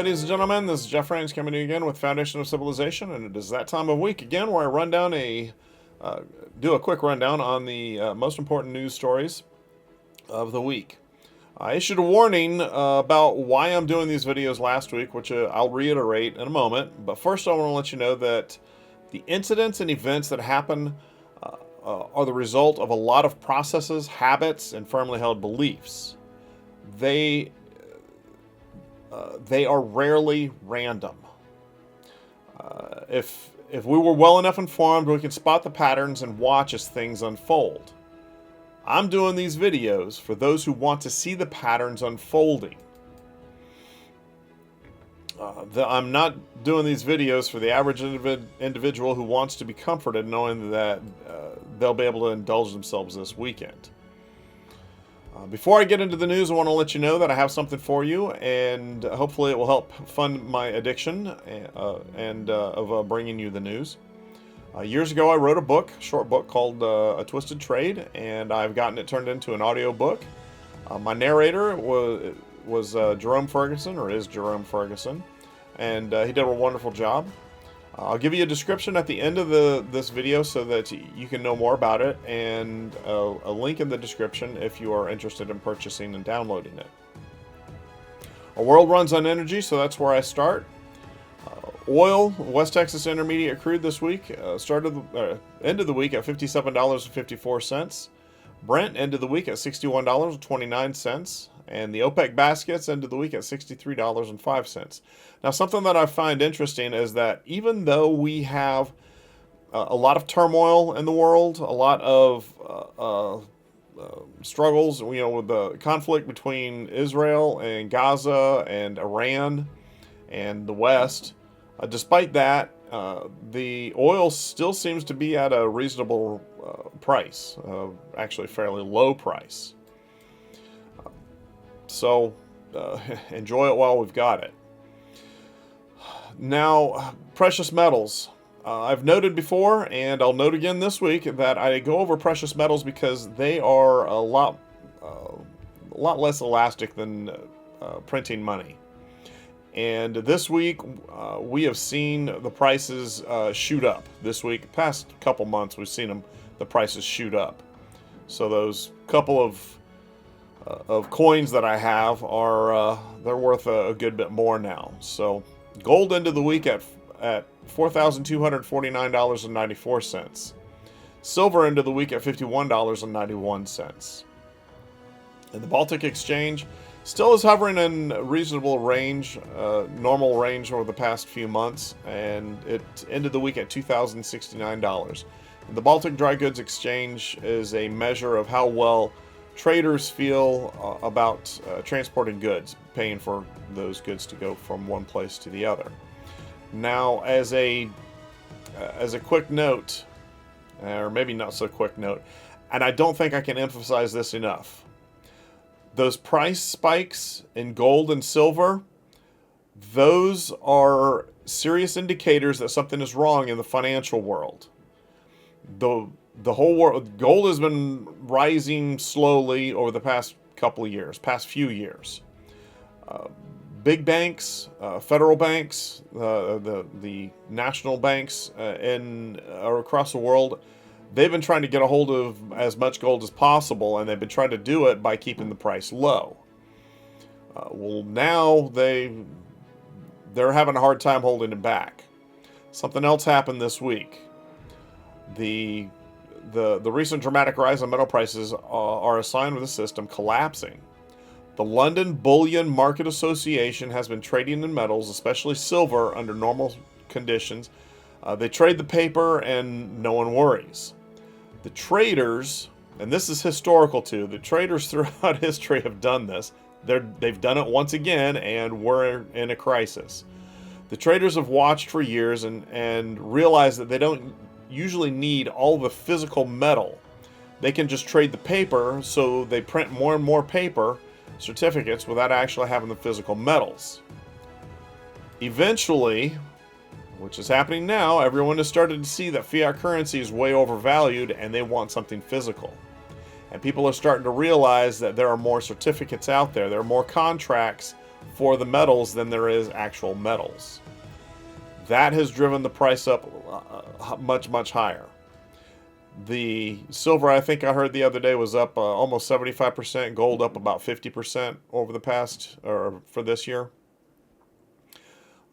ladies and gentlemen. This is Jeff Rains coming to you again with Foundation of Civilization, and it is that time of week again where I run down do a quick rundown on the most important news stories of the week. I issued a warning about why I'm doing these videos last week, which I'll reiterate in a moment. But first, I want to let you know that the incidents and events that happen are the result of a lot of processes, habits, and firmly held beliefs. They are rarely random. If we were well enough informed, we can spot the patterns and watch as things unfold. I'm doing these videos for those who want to see the patterns unfolding. I'm not doing these videos for the average individual who wants to be comforted knowing that they'll be able to indulge themselves this weekend. Before I get into the news, I want to let you know that I have something for you, and hopefully it will help fund my addiction of bringing you the news. Years ago, I wrote a short book called A Twisted Trade, and I've gotten it turned into an audio book. My narrator was Jerome Ferguson, or is Jerome Ferguson, and he did a wonderful job. I'll give you a description at the end of this video so that you can know more about it, and a link in the description if you are interested in purchasing and downloading it. Our world runs on energy, so that's where I start. Oil, West Texas Intermediate crude this week ended the week at $57.54. Brent ended the week at $61.29, and the OPEC baskets ended the week at $63.05. Now, something that I find interesting is that even though we have a lot of turmoil in the world, a lot of struggles, with the conflict between Israel and Gaza and Iran and the West, despite that, the oil still seems to be at a reasonable price, actually fairly low price. So enjoy it while we've got it. Now, precious metals. I've noted before, and I'll note again this week, that I go over precious metals because they are a lot less elastic than printing money. And this week, we have seen the prices shoot up. This week, past couple months, we've seen the prices shoot up. So those couple of coins that I have they're worth a good bit more now. So gold ended the week at $4,249.94. Silver ended the week at $51.91. And the Baltic exchange still is hovering in reasonable range, normal range over the past few months, and it ended the week at $2,069. The Baltic Dry Goods Exchange is a measure of how well traders feel about transporting goods, paying for those goods to go from one place to the other. Now, as a quick note, or maybe not so quick note, and I don't think I can emphasize this enough, those price spikes in gold and silver, those are serious indicators that something is wrong in the financial world. The whole world, gold has been rising slowly over the past few years. Big banks, federal banks, the national banks across the world, they've been trying to get a hold of as much gold as possible, and they've been trying to do it by keeping the price low. Well, now they're having a hard time holding it back. Something else happened this week. The recent dramatic rise in metal prices are a sign of the system collapsing. The London Bullion Market Association has been trading in metals, especially silver, under normal conditions. They trade the paper and no one worries. The traders, and this is historical too, the traders throughout history have done this. They've done it once again, and we're in a crisis. The traders have watched for years and realized that they don't usually need all the physical metal. They can just trade the paper, so they print more and more paper certificates without actually having the physical metals. Eventually, which is happening now, everyone has started to see that fiat currency is way overvalued and they want something physical. And people are starting to realize that there are more certificates out there. There are more contracts for the metals than there is actual metals. That has driven the price up much, much higher. The silver, I think I heard the other day, was up almost 75%. Gold up about 50% over the past, or for this year.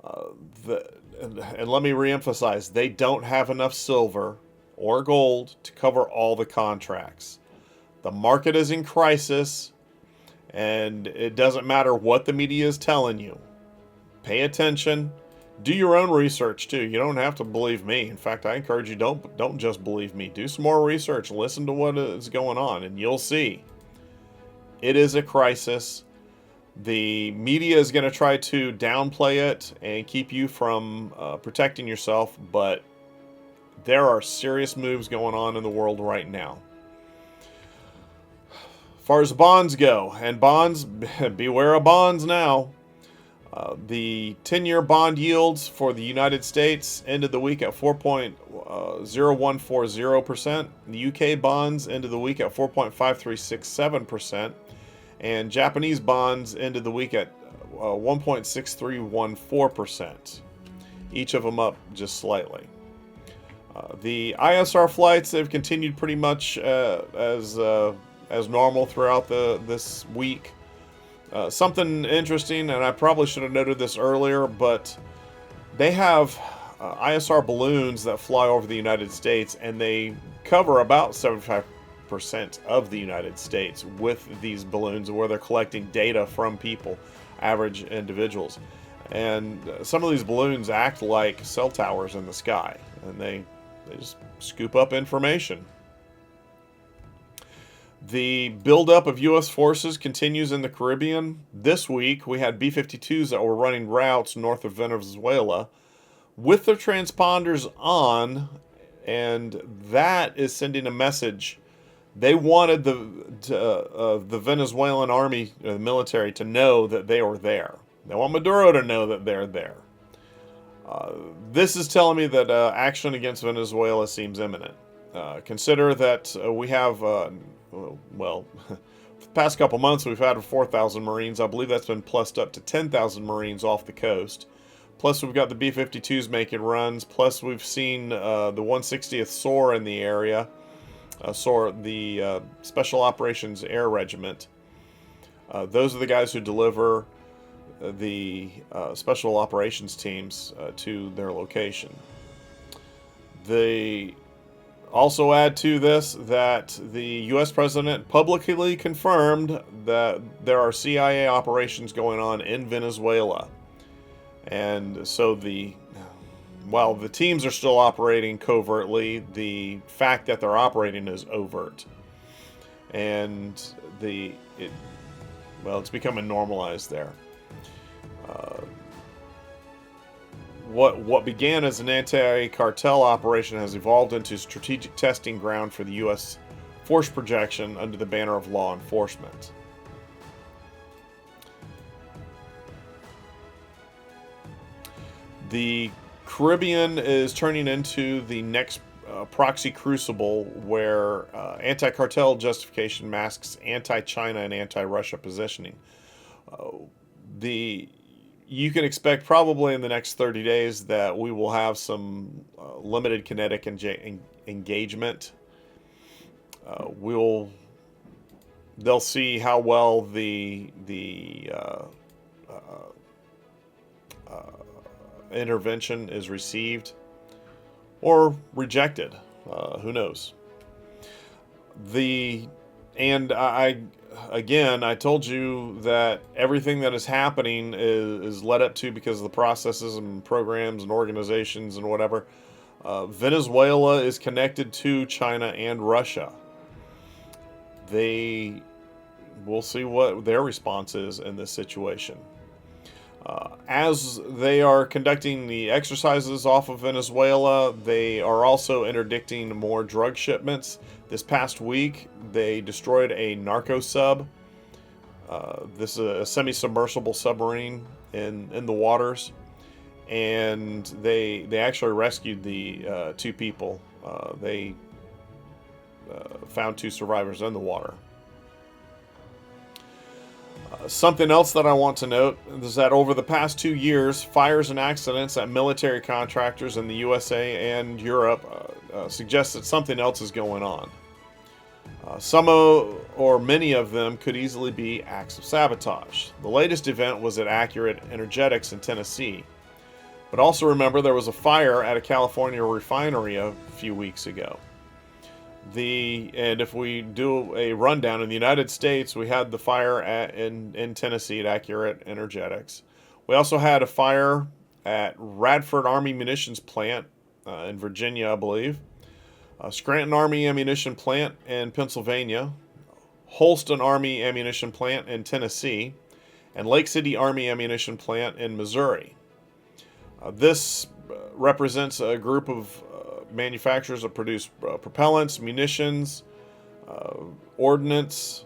And let me reemphasize, they don't have enough silver or gold to cover all the contracts. The market is in crisis, and it doesn't matter what the media is telling you. Pay attention. Do your own research too. You don't have to believe me. In fact, I encourage you, don't just believe me. Do some more research. Listen to what is going on, and you'll see. It is a crisis. The media is going to try to downplay it and keep you from protecting yourself, but there are serious moves going on in the world right now. As far as bonds go, and bonds, beware of bonds now. The 10-year bond yields for the United States ended the week at 4.0140%. The UK bonds ended the week at 4.5367%. And Japanese bonds ended the week at 1.6314%. Each of them up just slightly. The ISR flights have continued pretty much as normal throughout this week. Something interesting, and I probably should have noted this earlier, but they have ISR balloons that fly over the United States, and they cover about 75% of the United States with these balloons, where they're collecting data from people, average individuals. And some of these balloons act like cell towers in the sky, and they just scoop up information. The buildup of U.S. forces continues in the Caribbean. This week, we had B-52s that were running routes north of Venezuela with their transponders on, and that is sending a message. They wanted the Venezuelan army, the military, to know that they were there. They want Maduro to know that they're there. This is telling me that action against Venezuela seems imminent. Consider that we have, for the past couple months we've had 4,000 Marines. I believe that's been plussed up to 10,000 Marines off the coast. Plus we've got the B-52s making runs. Plus we've seen the 160th SOAR in the area. SOAR, the Special Operations Air Regiment. Those are the guys who deliver the special operations teams to their location. They also add to this that the U.S. president publicly confirmed that there are CIA operations going on in Venezuela. And so while the teams are still operating covertly, the fact that they're operating is overt. And it's becoming normalized there. What began as an anti-cartel operation has evolved into strategic testing ground for the U.S. force projection under the banner of law enforcement. The Caribbean is turning into the next proxy crucible where anti-cartel justification masks anti-China and anti-Russia positioning. You can expect probably in the next 30 days that we will have some limited kinetic engagement. They'll see how well the intervention is received or rejected. Who knows? I told you that everything that is happening is led up to because of the processes and programs and organizations and whatever. Venezuela is connected to China and Russia. We'll see what their response is in this situation. As they are conducting the exercises off of Venezuela, they are also interdicting more drug shipments. This past week, they destroyed a narco-sub. This is a semi-submersible submarine in the waters, and they actually rescued the 2 people. They found 2 survivors in the water. Something else that I want to note is that over the past 2 years, fires and accidents at military contractors in the USA and Europe suggest that something else is going on. Or many of them could easily be acts of sabotage. The latest event was at Accurate Energetics in Tennessee. But also remember there was a fire at a California refinery a few weeks ago. And if we do a rundown in the United States, we had the fire in Tennessee at Accurate Energetics. We also had a fire at Radford Army Munitions Plant in Virginia, I believe. Scranton Army Ammunition Plant in Pennsylvania. Holston Army Ammunition Plant in Tennessee. And Lake City Army Ammunition Plant in Missouri. This represents a group of manufacturers that produce propellants, munitions, ordnance,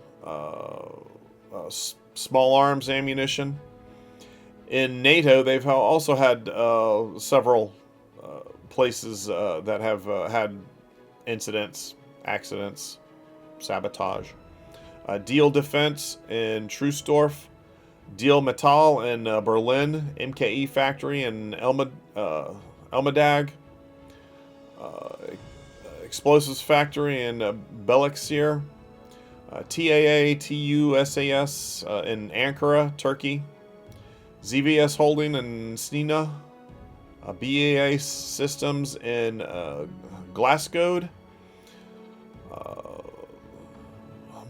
small arms ammunition. In NATO, they've also had several places that have had incidents, accidents, sabotage. Deal Defense in Trusdorf, Deal Metall in Berlin, MKE Factory in Elmedag, Explosives Factory in Beylikdüzü, TAA TUSAS in Ankara, Turkey, ZVS Holding in Snina, BAA Systems in Glasgow,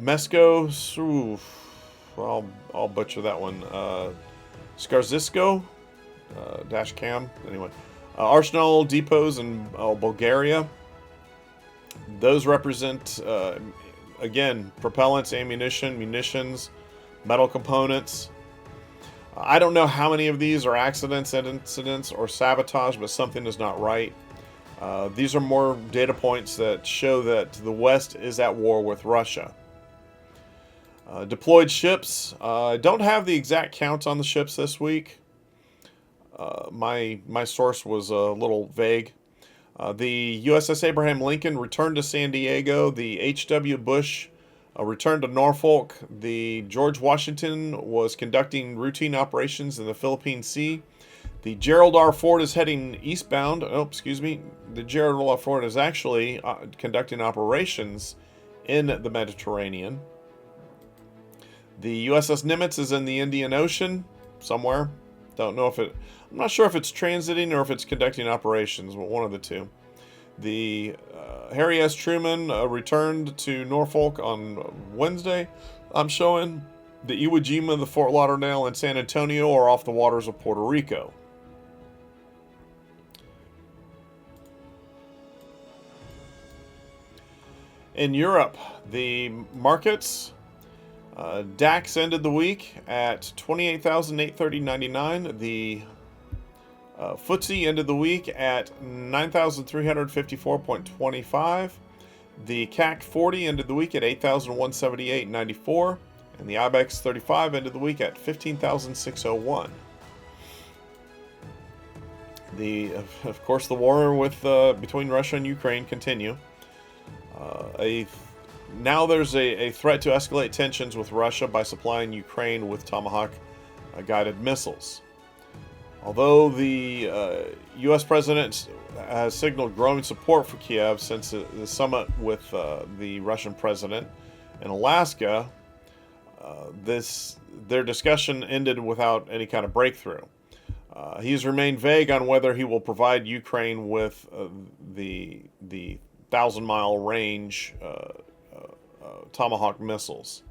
Mesco, I'll butcher that one, Skarzisko, dash cam, anyway. Arsenal depots in Bulgaria. Those represent, again, propellants, ammunition, munitions, metal components. I don't know how many of these are accidents, incidents, or sabotage, but something is not right. These are more data points that show that the West is at war with Russia. Deployed ships. I don't have the exact count on the ships this week. My source was a little vague. The USS Abraham Lincoln returned to San Diego. The H.W. Bush returned to Norfolk. The George Washington was conducting routine operations in the Philippine Sea. The Gerald R. Ford is heading eastbound. The Gerald R. Ford is actually conducting operations in the Mediterranean. The USS Nimitz is in the Indian Ocean somewhere. I'm not sure if it's transiting or if it's conducting operations, but one of the two. The Harry S. Truman returned to Norfolk on Wednesday. I'm showing the Iwo Jima, the Fort Lauderdale, and San Antonio are off the waters of Puerto Rico. In Europe, the markets, DAX ended the week at 28,830.99. The FTSE ended the week at 9,354.25. The CAC 40 ended the week at 8,178.94. And the IBEX 35 ended the week at 15,601. Of course, the war between Russia and Ukraine continue. Now there's a threat to escalate tensions with Russia by supplying Ukraine with Tomahawk guided missiles. Although the U.S. president has signaled growing support for Kiev since the summit with the Russian president in Alaska, their discussion ended without any kind of breakthrough. He's remained vague on whether he will provide Ukraine with the 1,000-mile range Tomahawk missiles.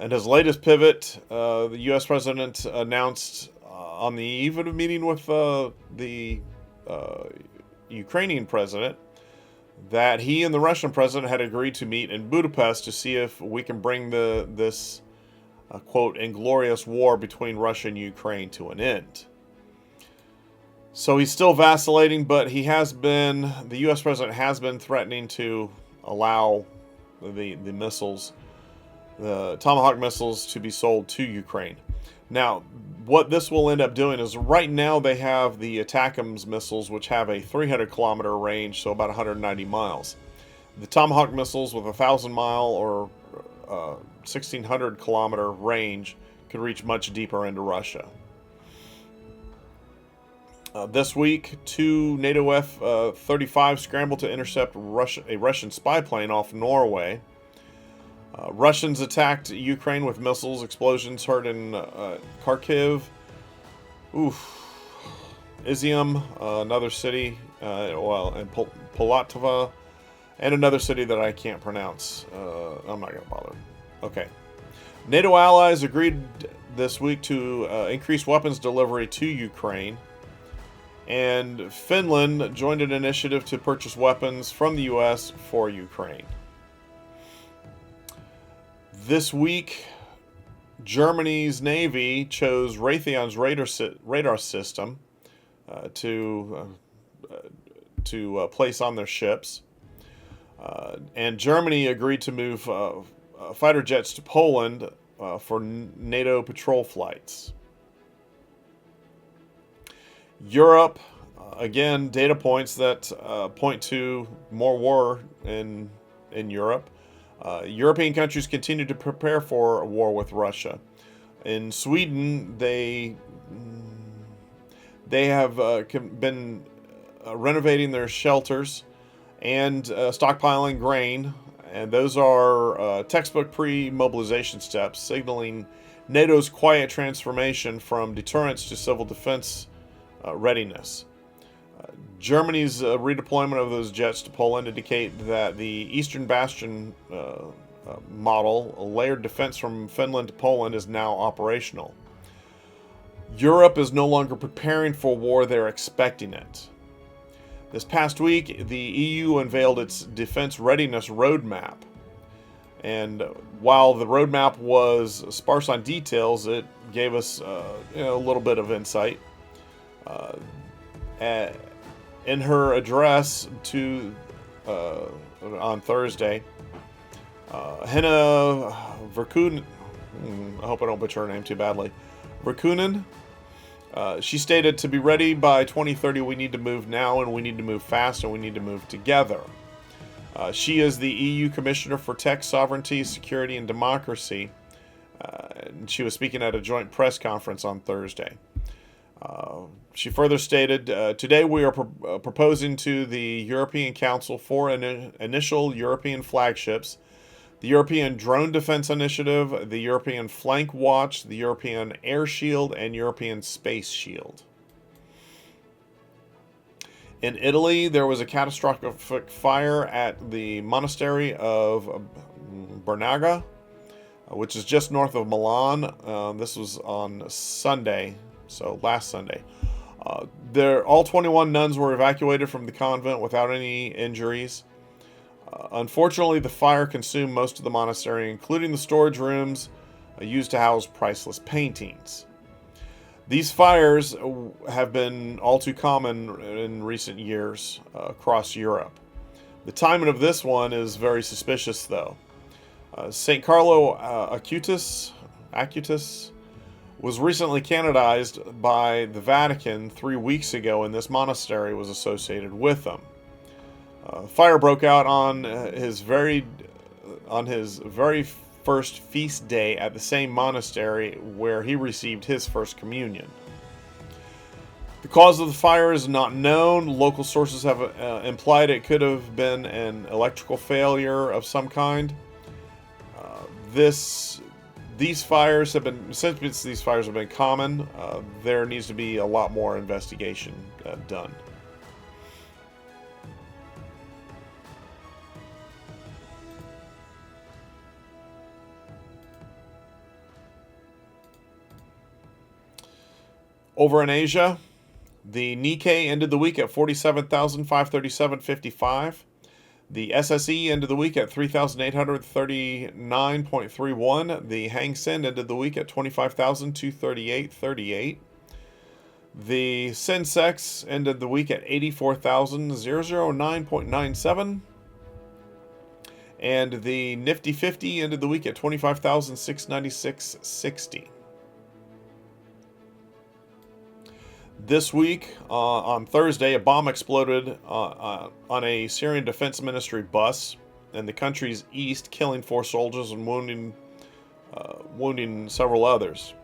In his latest pivot, the U.S. president announced on the eve of a meeting with the Ukrainian president that he and the Russian president had agreed to meet in Budapest to see if we can bring this quote, inglorious war between Russia and Ukraine to an end. So he's still vacillating, but the U.S. president has been threatening to allow the missiles, the Tomahawk missiles, to be sold to Ukraine. Now, what this will end up doing is right now they have the ATACMS missiles, which have a 300-kilometer range, so about 190 miles. The Tomahawk missiles with a 1,000-mile or 1,600 kilometer range could reach much deeper into Russia. This week, two NATO F-35 scrambled to intercept a Russian spy plane off Norway. Russians attacked Ukraine with missiles. Explosions heard in Kharkiv, Izium, another city, and Polatova, and another city that I can't pronounce. I'm not going to bother. Okay. NATO allies agreed this week to increase weapons delivery to Ukraine. And Finland joined an initiative to purchase weapons from the U.S. for Ukraine. This week, Germany's Navy chose Raytheon's radar system to place on their ships. And Germany agreed to move fighter jets to Poland for NATO patrol flights. Europe, again, data points that point to more war in Europe. European countries continue to prepare for a war with Russia. In Sweden, they have been renovating their shelters and stockpiling grain, and those are textbook pre-mobilization steps, signaling NATO's quiet transformation from deterrence to civil defense readiness. Germany's redeployment of those jets to Poland indicate that the Eastern Bastion model, a layered defense from Finland to Poland, is now operational. Europe is no longer preparing for war, they're expecting it. This past week, the EU unveiled its defense readiness roadmap. And while the roadmap was sparse on details, it gave us a little bit of insight. In her address on Thursday, Henna Verkunen, I hope I don't butcher her name too badly, Verkunen, she stated, to be ready by 2030, we need to move now, and we need to move fast, and we need to move together. She is the EU Commissioner for Tech Sovereignty, Security, and Democracy. And she was speaking at a joint press conference on Thursday. She further stated, today we are proposing to the European Council four initial European flagships: the European Drone Defense Initiative, the European Flank Watch, the European Air Shield, and European Space Shield. In Italy, there was a catastrophic fire at the monastery of Bernaga, which is just north of Milan. This was on Sunday, so last Sunday. All 21 nuns were evacuated from the convent without any injuries. Unfortunately, the fire consumed most of the monastery, including the storage rooms used to house priceless paintings. These fires have been all too common in recent years across Europe. The timing of this one is very suspicious, though. St. Carlo Acutis was recently canonized by the Vatican 3 weeks ago, and this monastery was associated with them. Fire broke out on his very first feast day at the same monastery where he received his first communion. The cause of the fire is not known. Local sources have implied it could have been an electrical failure of some kind. These fires have been, since these fires have been common, there needs to be a lot more investigation done. Over in Asia, the Nikkei ended the week at 47,537.55. The SSE ended the week at 3,839.31. The Hang Seng ended the week at 25,238.38. The Sensex ended the week at 84,009.97. And the Nifty 50 ended the week at 25,696.60. This week, on Thursday, a bomb exploded on a Syrian Defense Ministry bus in the country's east, killing 4 soldiers and wounding wounding several others.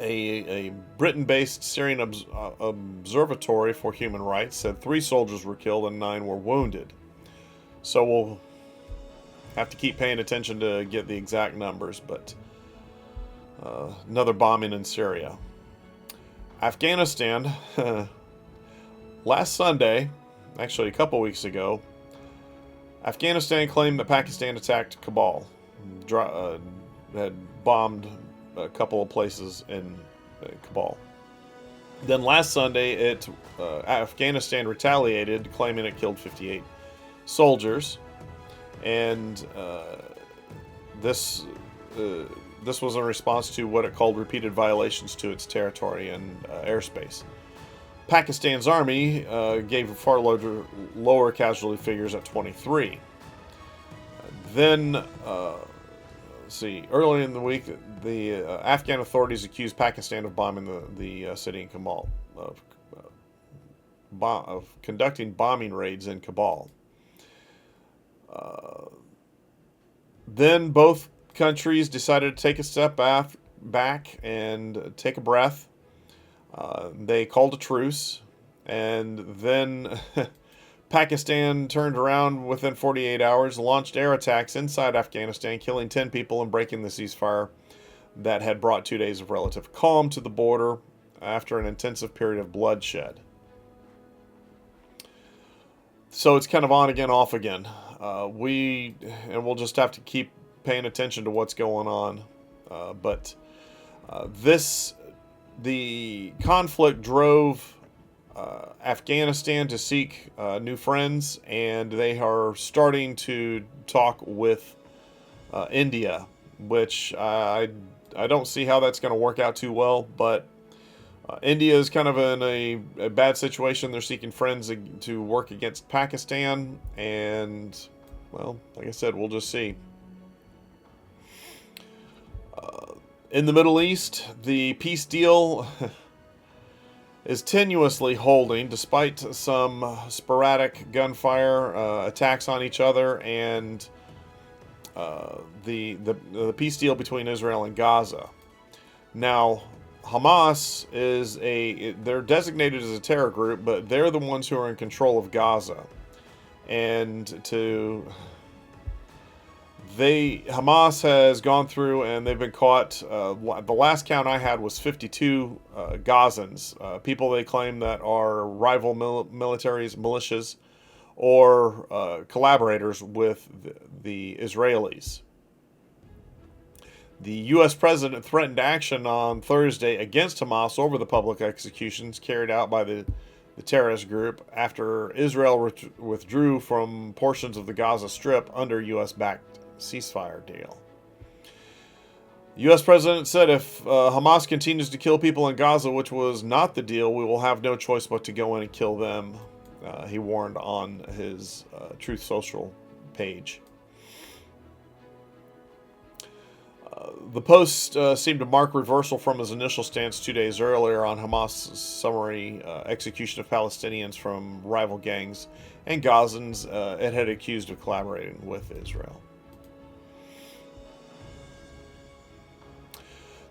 A Britain-based Syrian Observatory for Human Rights said 3 soldiers were killed and 9 were wounded. So we'll have to keep paying attention to get the exact numbers, but another bombing in Syria. Afghanistan, last Sunday, actually a couple weeks ago, Afghanistan claimed that Pakistan attacked Kabul, had bombed a couple of places in Kabul. Then last Sunday, Afghanistan retaliated, claiming it killed 58 soldiers, and this was in response to what it called repeated violations to its territory and airspace. Pakistan's army gave far lower casualty figures at 23. Then, earlier in the week, the Afghan authorities accused Pakistan of bombing the city in Kabul, of conducting bombing raids in Kabul. Then both countries decided to take a step back and take a breath. They called a truce, and then Pakistan turned around within 48 hours, launched air attacks inside Afghanistan, killing 10 people and breaking the ceasefire that had brought 2 days of relative calm to the border after an intensive period of bloodshed. So it's kind of on again, off again. We'll just have to keep paying attention to what's going on. But the conflict drove Afghanistan to seek new friends, and they are starting to talk with India, which I don't see how that's going to work out too well, but India is kind of in a bad situation. They're seeking friends to work against Pakistan, and, well, like I said, we'll just see. In the Middle East, the peace deal is tenuously holding despite some sporadic gunfire, attacks on each other, and the peace deal between Israel and Gaza. Now, Hamas they're designated as a terror group, but they're the ones who are in control of Gaza. And Hamas has gone through and they've been caught. The last count I had was 52 Gazans, people they claim that are rival militias or collaborators with the Israelis. The U.S. president threatened action on Thursday against Hamas over the public executions carried out by the terrorist group after Israel withdrew from portions of the Gaza Strip under U.S.-backed ceasefire deal. The U.S. president said if Hamas continues to kill people in Gaza, which was not the deal, we will have no choice but to go in and kill them, he warned on his Truth Social page. The post seemed to mark reversal from his initial stance 2 days earlier on Hamas' summary execution of Palestinians from rival gangs and Gazans it had accused of collaborating with Israel.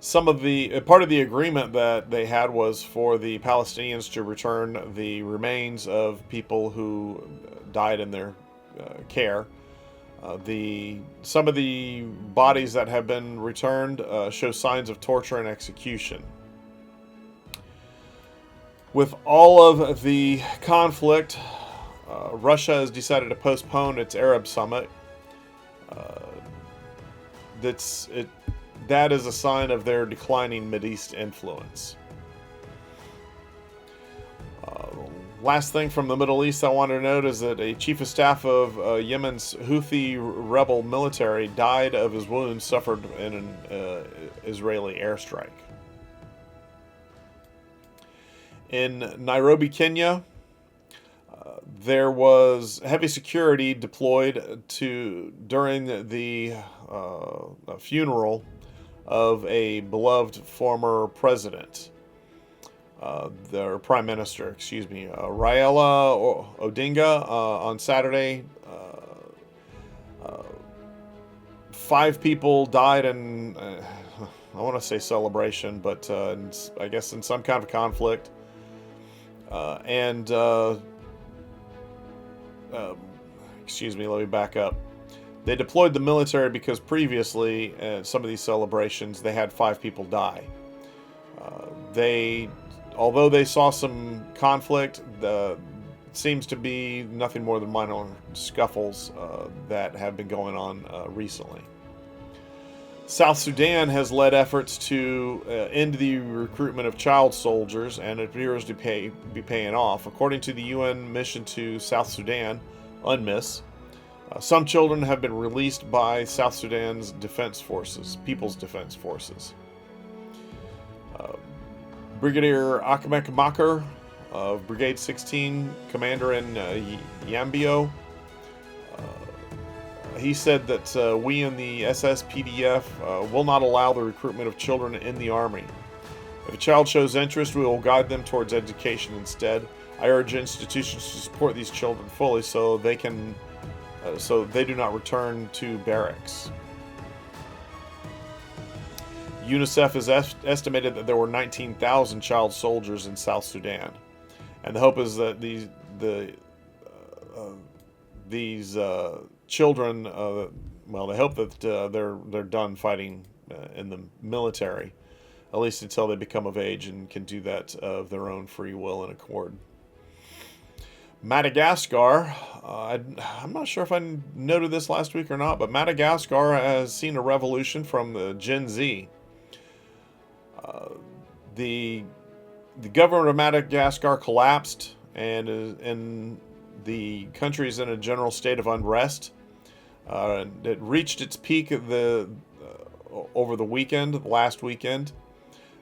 Part of the agreement that they had was for the Palestinians to return the remains of people who died in their care. Some of the bodies that have been returned show signs of torture and execution. With all of the conflict, Russia has decided to postpone its Arab summit. That is a sign of their declining Mideast influence. Last thing from the Middle East I wanted to note is that a chief of staff of Yemen's Houthi rebel military died of his wounds suffered in an Israeli airstrike. In Nairobi, Kenya, there was heavy security deployed during the funeral of a beloved former president. Their prime minister, Raila Odinga, on Saturday 5 people died in, I want to say celebration, but I guess in some kind of conflict. Excuse me, let me back up. They deployed the military because previously, some of these celebrations, they had 5 people die. Although they saw some conflict, seems to be nothing more than minor scuffles that have been going on recently. South Sudan has led efforts to end the recruitment of child soldiers, and it appears to be paying off. According to the UN mission to South Sudan, UNMISS, some children have been released by South Sudan's defense forces, People's Defense Forces. Brigadier Ahmed Makar of Brigade 16, commander in Yambio, he said that we in the SSPDF will not allow the recruitment of children in the Army. If a child shows interest, we will guide them towards education instead. I urge institutions to support these children fully so they do not return to barracks. UNICEF has estimated that there were 19,000 child soldiers in South Sudan, and the hope is that these children, they hope that they're done fighting in the military, at least until they become of age and can do that of their own free will and accord. Madagascar, I'm not sure if I noted this last week or not, but Madagascar has seen a revolution from the Gen Z. The government of Madagascar collapsed, and the country is in a general state of unrest. It reached its peak over the last weekend.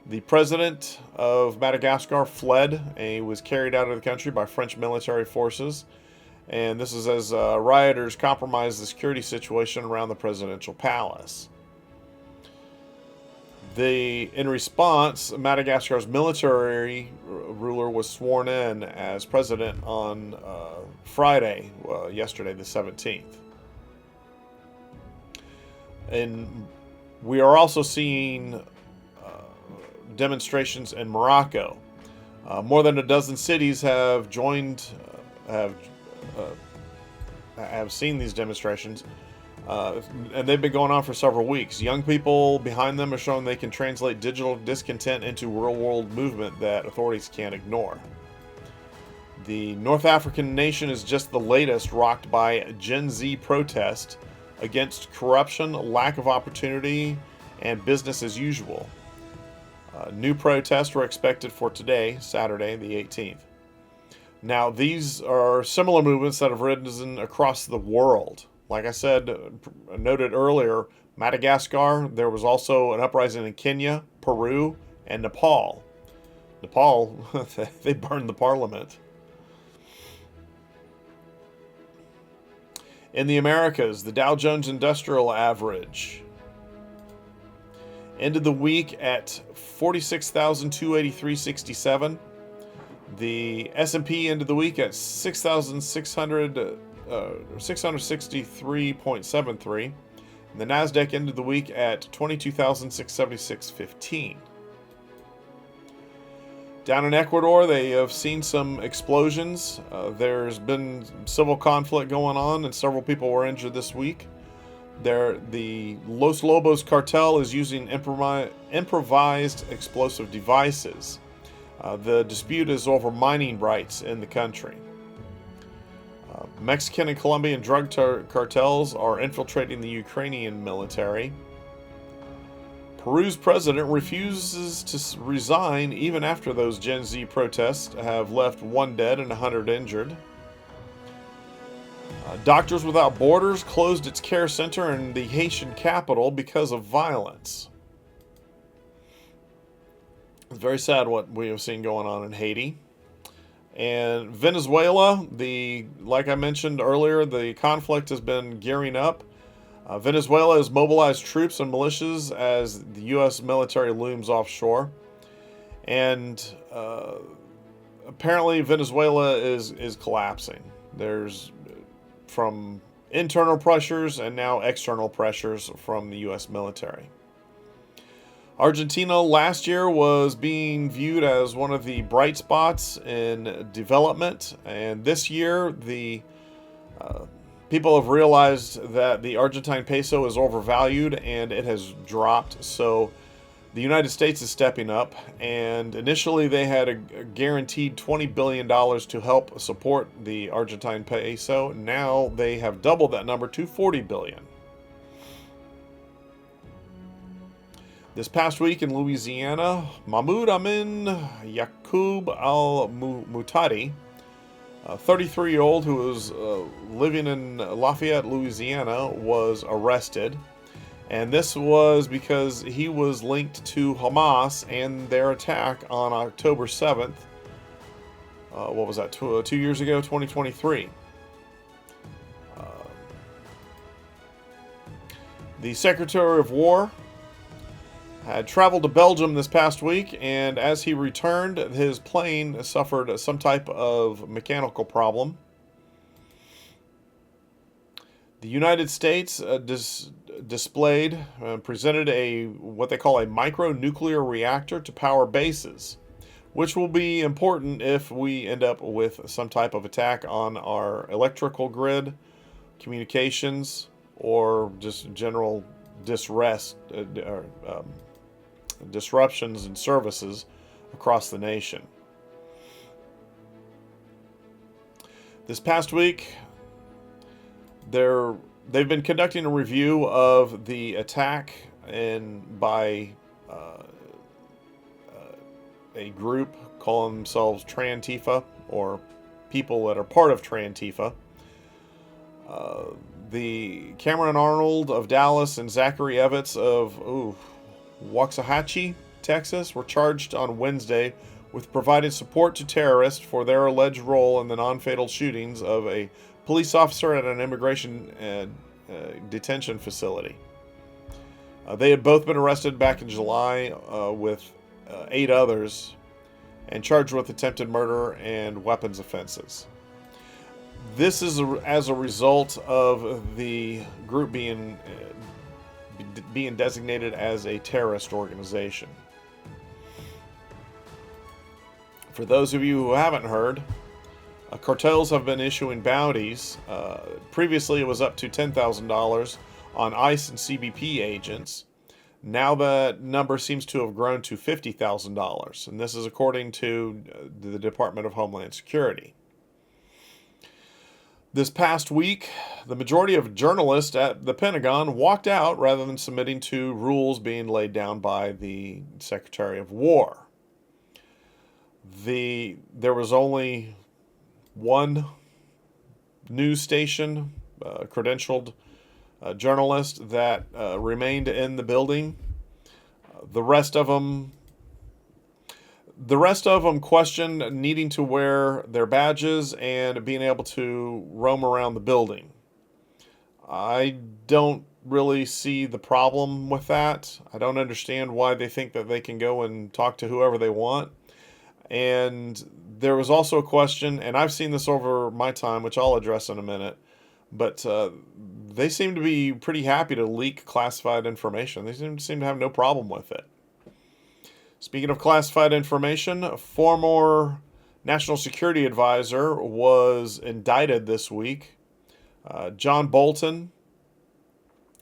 The president of Madagascar fled and was carried out of the country by French military forces. And this is as rioters compromised the security situation around the presidential palace. In response, Madagascar's military ruler was sworn in as president on Friday, yesterday, the 17th. And we are also seeing demonstrations in Morocco. More than a dozen cities have seen these demonstrations. And they've been going on for several weeks. Young people behind them are showing they can translate digital discontent into real-world movement that authorities can't ignore. The North African nation is just the latest rocked by Gen Z protest against corruption, lack of opportunity, and business as usual. New protests were expected for today, Saturday, the 18th. Now, these are similar movements that have risen across the world. Like I said, noted earlier, Madagascar, there was also an uprising in Kenya, Peru, and Nepal. Nepal, they burned the parliament. In the Americas, the Dow Jones Industrial Average ended the week at 46,283.67. The S&P ended the week at 663.73. And the Nasdaq ended the week at 22,676.15. Down in Ecuador, they have seen some explosions. There's been civil conflict going on, and several people were injured this week. The Los Lobos cartel is using improvised explosive devices. The dispute is over mining rights in the country. Mexican and Colombian drug cartels are infiltrating the Ukrainian military. Peru's president refuses to resign even after those Gen Z protests have left 1 dead and 100 injured. Doctors Without Borders closed its care center in the Haitian capital because of violence. It's very sad what we have seen going on in Haiti. And Venezuela, like I mentioned earlier, the conflict has been gearing up. Venezuela has mobilized troops and militias as the U.S. military looms offshore. And apparently Venezuela is collapsing. There's, from internal pressures and now external pressures from the U.S. military. Argentina last year was being viewed as one of the bright spots in development, and this year the people have realized that the Argentine peso is overvalued and it has dropped. So the United States is stepping up, and initially they had a guaranteed $20 billion to help support the Argentine peso. Now they have doubled that number to $40 billion. This past week in Louisiana, Mahmoud Amin Yaqub al-Mutadi, a 33-year-old who was living in Lafayette, Louisiana, was arrested. And this was because he was linked to Hamas and their attack on October 7th. What was that, 2 years ago, 2023. The Secretary of War had traveled to Belgium this past week, and as he returned, his plane suffered some type of mechanical problem. The United States presented what they call a micro-nuclear reactor to power bases, which will be important if we end up with some type of attack on our electrical grid, communications, or just general disruptions in services across the nation. This past week, they've been conducting a review of the attack by a group calling themselves Trantifa, or people that are part of Trantifa. The Cameron Arnold of Dallas and Zachary Evans of Waxahachie, Texas, were charged on Wednesday with providing support to terrorists for their alleged role in the non-fatal shootings of a police officer at an immigration detention facility. They had both been arrested back in July with 8 others and charged with attempted murder and weapons offenses. This is as a result of the group being designated as a terrorist organization. For those of you who haven't heard, cartels have been issuing bounties. Previously, it was up to $10,000 on ICE and CBP agents. Now that number seems to have grown to $50,000, and this is according to the Department of Homeland Security. This past week, the majority of journalists at the Pentagon walked out rather than submitting to rules being laid down by the Secretary of War. There was only one news station, credentialed journalist, that remained in the building. The rest of them questioned needing to wear their badges and being able to roam around the building. I don't really see the problem with that. I don't understand why they think that they can go and talk to whoever they want. And there was also a question, and I've seen this over my time, which I'll address in a minute, but they seem to be pretty happy to leak classified information. They seem to have no problem with it. Speaking of classified information, a former National Security Advisor was indicted this week. John Bolton.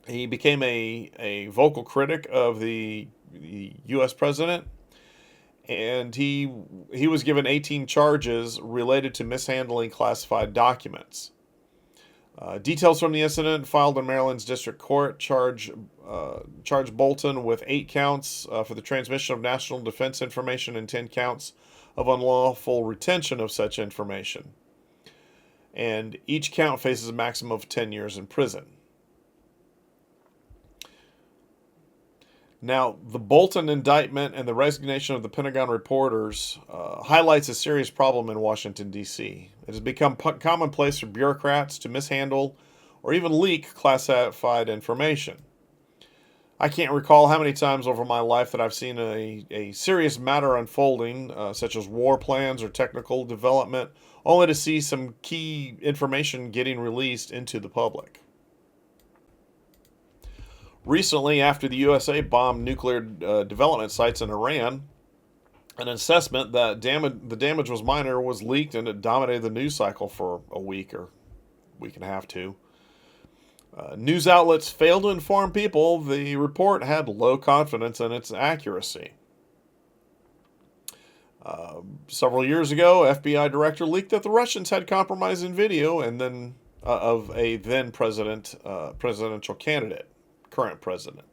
He became a vocal critic of the U.S. president, and he was given 18 charges related to mishandling classified documents. Details from the incident filed in Maryland's District Court charge Bolton with 8 counts for the transmission of national defense information and 10 counts of unlawful retention of such information. And each count faces a maximum of 10 years in prison. Now, the Bolton indictment and the resignation of the Pentagon reporters highlights a serious problem in Washington, D.C. It has become commonplace for bureaucrats to mishandle or even leak classified information. I can't recall how many times over my life that I've seen a serious matter unfolding, such as war plans or technical development, only to see some key information getting released into the public. Recently, after the USA bombed nuclear development sites in Iran, an assessment that the damage was minor was leaked, and it dominated the news cycle for a week or week and a half, too. News outlets failed to inform people the report had low confidence in its accuracy. Several years ago, FBI director leaked that the Russians had compromising video and then of a then presidential candidate, current president.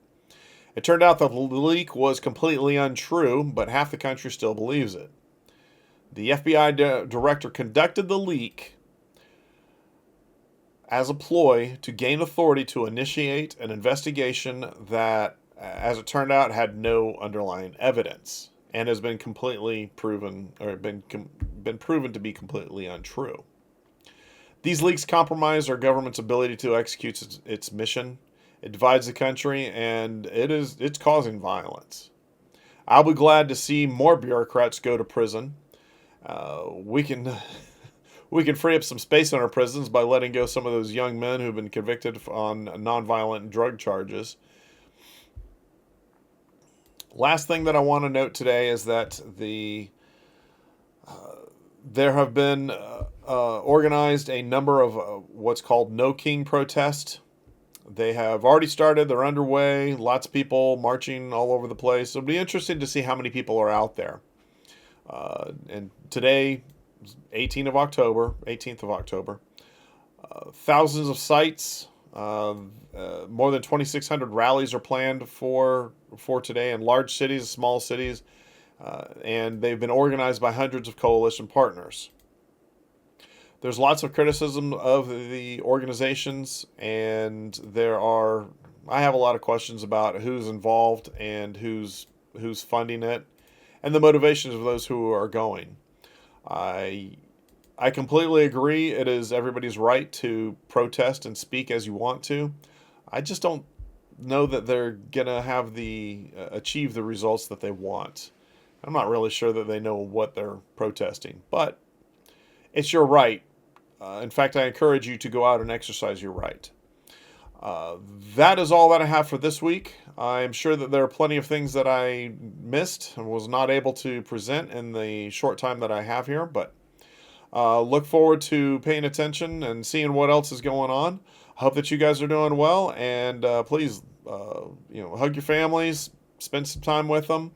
It turned out that the leak was completely untrue, but half the country still believes it. The FBI director conducted the leak as a ploy to gain authority to initiate an investigation that, as it turned out, had no underlying evidence and has been completely proven, or been proven to be completely untrue. These leaks compromise our government's ability to execute its mission. It divides the country, and it's causing violence. I'll be glad to see more bureaucrats go to prison. We can free up some space in our prisons by letting go some of those young men who've been convicted on nonviolent drug charges. Last thing that I want to note today is that there have been organized a number of what's called No King protests. They have already started. They're underway. Lots of people marching all over the place. It'll be interesting to see how many people are out there. And today, 18th of October, thousands of sites, more than 2,600 rallies are planned for today in large cities, small cities, and they've been organized by hundreds of coalition partners. There's lots of criticism of the organizations, and I have a lot of questions about who's involved and who's funding it, and the motivations of those who are going. I completely agree. It is everybody's right to protest and speak as you want to. I just don't know that they're gonna have achieve the results that they want. I'm not really sure that they know what they're protesting, but it's your right. In fact, I encourage you to go out and exercise your right. That is all that I have for this week. I'm sure that there are plenty of things that I missed and was not able to present in the short time that I have here, but look forward to paying attention and seeing what else is going on. Hope that you guys are doing well, and please, hug your families, spend some time with them.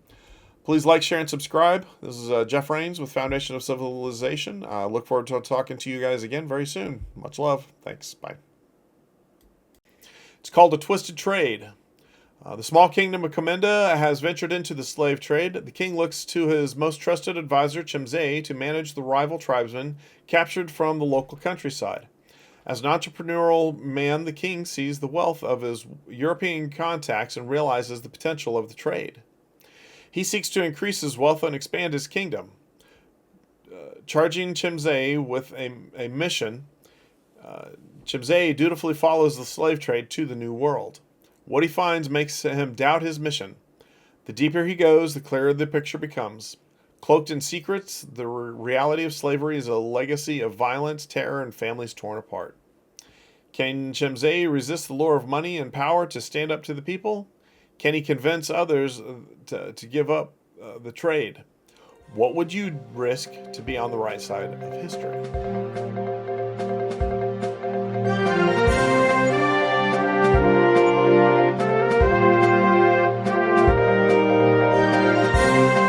Please like, share, and subscribe. This is Jeff Rains with Foundation of Civilization. I look forward to talking to you guys again very soon. Much love. Thanks. Bye. It's called A Twisted Trade. The small kingdom of Comenda has ventured into the slave trade. The king looks to his most trusted advisor, Chimzé, to manage the rival tribesmen captured from the local countryside. As an entrepreneurial man, the king sees the wealth of his European contacts and realizes the potential of the trade. He seeks to increase his wealth and expand his kingdom. Charging Chimzé with a mission, Chimzé dutifully follows the slave trade to the New World. What he finds makes him doubt his mission. The deeper he goes, the clearer the picture becomes. Cloaked in secrets, the reality of slavery is a legacy of violence, terror, and families torn apart. Can Chimzé resist the lure of money and power to stand up to the people? Can he convince others to give up the trade? What would you risk to be on the right side of history?